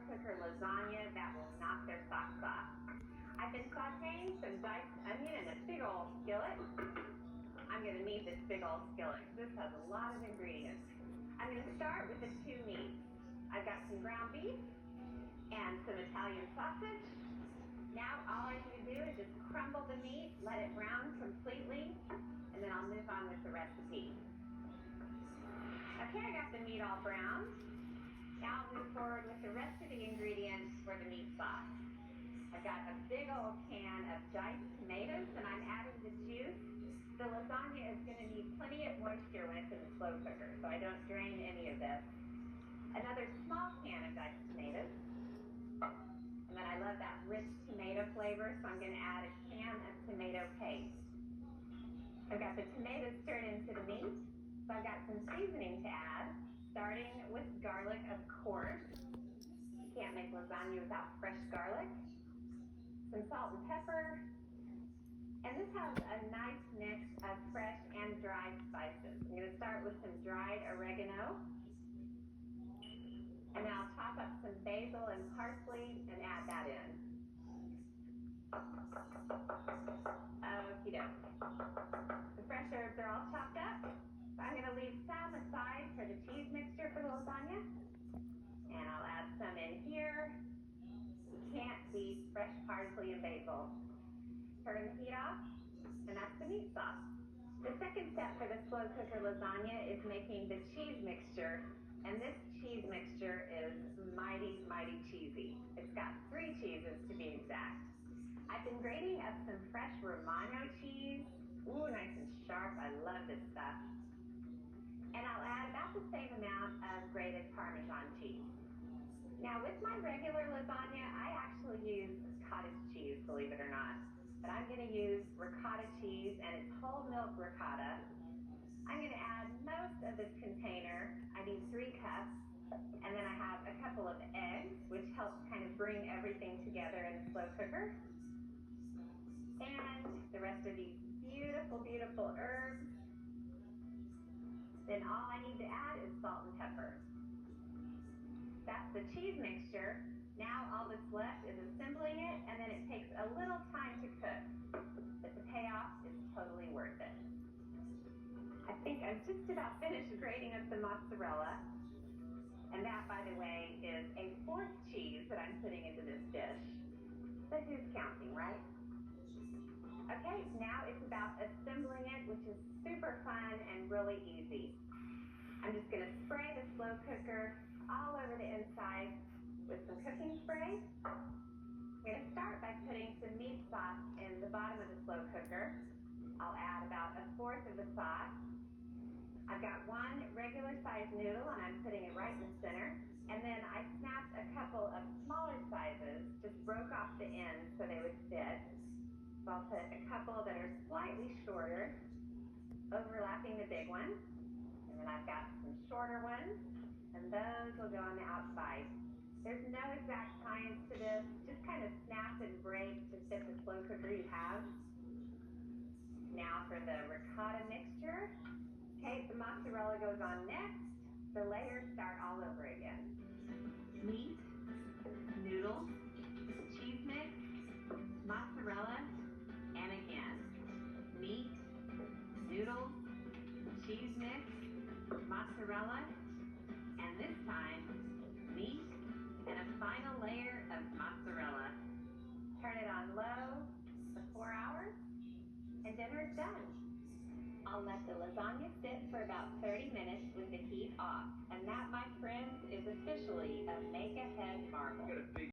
cooker lasagna that will knock their socks off. I've been sauteing some diced onion in a big old skillet. I'm going to need this big old skillet. This has a lot of ingredients. I'm going to start with the two meats. I've got some ground beef and some Italian sausage. Now all I need to do is just crumble the meat, let it brown completely, and then I'll move on with the recipe. Okay, I got the meat all browned. Now I'll move forward with the rest of the ingredients for the meat sauce. I've got a big old can of diced tomatoes and I'm adding the juice. The lasagna is going to need plenty of moisture when it's in the slow cooker, so I don't drain any of this. Another small can of diced tomatoes. And then I love that rich tomato flavor, so I'm going to add a can of tomato paste. I've got the tomatoes stirred into the meat, so I've got some seasoning to add, starting with garlic, of course. You can't make lasagna without fresh garlic. Some salt and pepper. And this has a nice mix of fresh and dry spices. I'm going to start with some dried oregano. And then I'll chop up some basil and parsley and add that in. Okie doke. The fresh herbs are all chopped up. So I'm going to leave some aside for the cheese mixture for the lasagna. And I'll add some in here. You can't beat fresh parsley and basil. Turn the heat off, and that's the meat sauce. The second step for the slow cooker lasagna is making the cheese mixture. And this cheese mixture is mighty, mighty cheesy. It's got 3 cheeses to be exact. I've been grating up some fresh Romano cheese. Ooh, nice and sharp. I love this stuff. And I'll add about the same amount of grated Parmesan cheese. Now with my regular lasagna, I actually use cottage cheese, believe it or not. But I'm going to use ricotta cheese, and it's whole milk ricotta. I'm going to add most of this container. I need 3 cups, and then I have a couple of eggs, which helps kind of bring everything together in the slow cooker. And the rest of these beautiful, beautiful herbs. Then all I need to add is salt and pepper. That's the cheese mixture. Now all that's left is assembling it, and then it takes a little time to cook. But the payoff is totally worth it. I think I'm just about finished grating up the mozzarella. And that, by the way, is a 4th cheese that I'm putting into this dish. But who's counting, right? Okay, now it's about assembling it, which is super fun and really easy. I'm just going to spray the slow cooker all over the inside with some cooking spray. I'm going to start by putting some meat sauce in the bottom of the slow cooker. I'll add about 1/4 of the sauce. I've got 1 regular sized noodle and I'm putting it right in the center. And then I snapped a couple of smaller sizes, just broke off the ends so they would fit. So I'll put a couple that are slightly shorter, overlapping the big one. And then I've got some shorter ones, and those will go on the outside. There's no exact science to this, just kind of snap and break to fit the slow cooker you have. Now for the ricotta mixture. Okay, the mozzarella goes on next. The layers start all over again. Meat, noodles, cheese mix, mozzarella, and again. Meat, noodles, cheese mix, mozzarella, and this time, meat, and a final layer of mozzarella. Turn it on low for 4 hours, and dinner is done. I'll let the lasagna sit for about 30 minutes with the heat off. And that, my friends, is officially a make-ahead marvel.